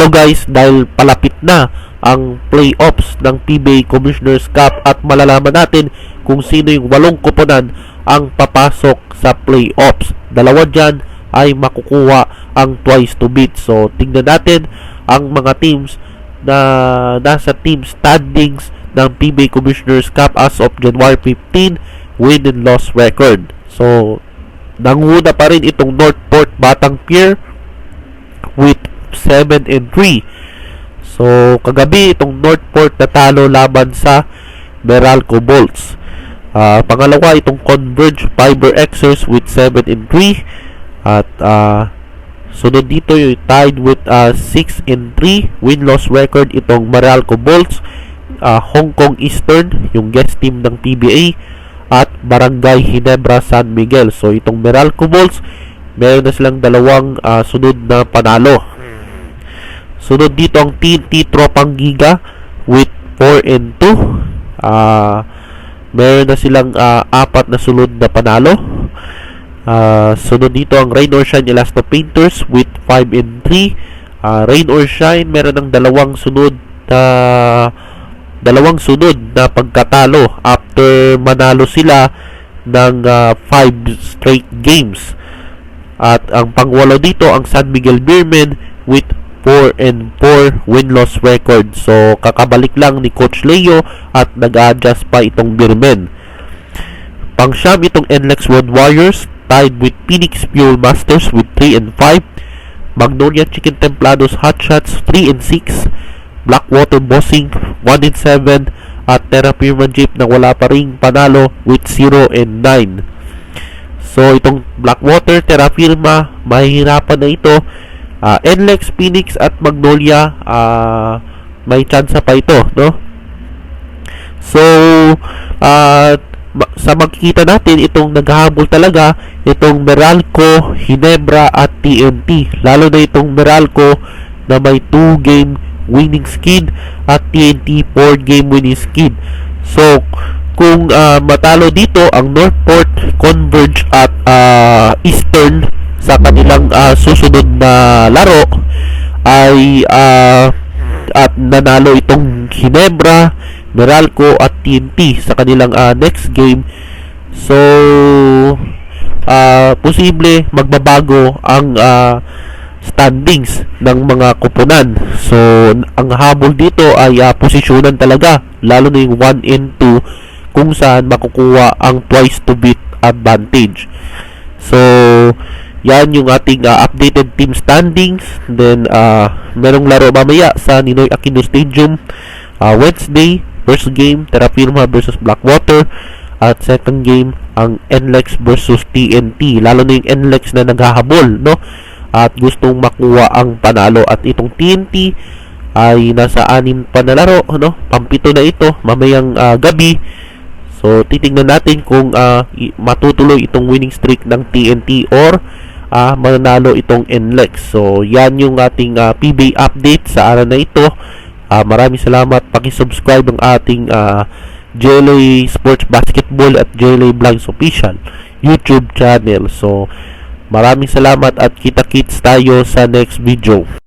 Hello guys, dahil palapit na ang playoffs ng PBA Commissioner's Cup at malalaman natin kung sino yung 8 koponan ang papasok sa playoffs. Dalawa dyan ay makukuha ang twice to beat. So tingnan natin ang mga teams na nasa team standings ng PBA Commissioner's Cup as of January 15 win and loss record. So nanguna pa rin itong Northport Batang Pier with 7-3. So kagabi itong Northport natalo laban sa Meralco Bolts. Pangalawa itong Converge Fiber Xers with 7-3. At sunod dito yung tied with 6-3 win-loss record itong Meralco Bolts, Hong Kong Eastern yung guest team ng PBA, at Barangay Ginebra San Miguel. So itong Meralco Bolts meron na silang dalawang sunod na panalo. Sunod dito ang TNT Tropang Giga with 4-2. Meron na silang 4 na sunod na panalo. Sunod dito ang Rain or Shine Elasto Painters with 5-3. Rain or Shine meron ng dalawang sunod na pagkatalo after manalo sila ng 5 straight games. At ang pangwalo dito ang San Miguel Beermen with 4-4 win-loss record. So kakabalik lang ni Coach Leo at nag-adjust pa itong Beermen. Pangsyam itong NLEX World Warriors tied with Phoenix Fuel Masters with 3-5. Magnolia Chicken Templados Hotshots 3-6. Blackwater Bossing 1-7. At Terra Firma Jeep na wala pa ring panalo with 0-9. So itong Blackwater, Terra Firma, mahihirapan na ito. NLEX, Phoenix at Magnolia, may chance pa ito, no? So sa makikita natin itong naghahabol talaga itong Meralco, Ginebra at TNT, lalo na itong Meralco na may 2-game winning skid at TNT 4-game winning skid. So kung matalo dito ang Northport, Converge at Eastern sa kanilang susunod na laro ay at nanalo itong Ginebra, Meralco at TNT sa kanilang next game, so posible magbabago ang standings ng mga koponan. So ang habol dito ay posisyonan talaga, lalo na yung 1 and 2 kung saan makukuha ang twice to beat advantage. So yan yung ating updated team standings. Then merong laro mamaya sa Ninoy Aquino Stadium, Wednesday. First game Terra Firma versus Blackwater, at second game ang NLEX versus TNT. Lalo na yung NLEX na naghahabol, no, at gustong makuha ang panalo. At itong TNT ay nasa 6 pa na laro, no, pampito na ito mamayang gabi. So titingnan natin kung matutuloy itong winning streak ng TNT or mananalo itong NLEX. So yan yung ating PBA update sa araw na ito. Maraming salamat. Paki-subscribe ang ating JLA Sports Basketball at JLA Blinds Official YouTube channel. So maraming salamat at kita-kits tayo sa next video.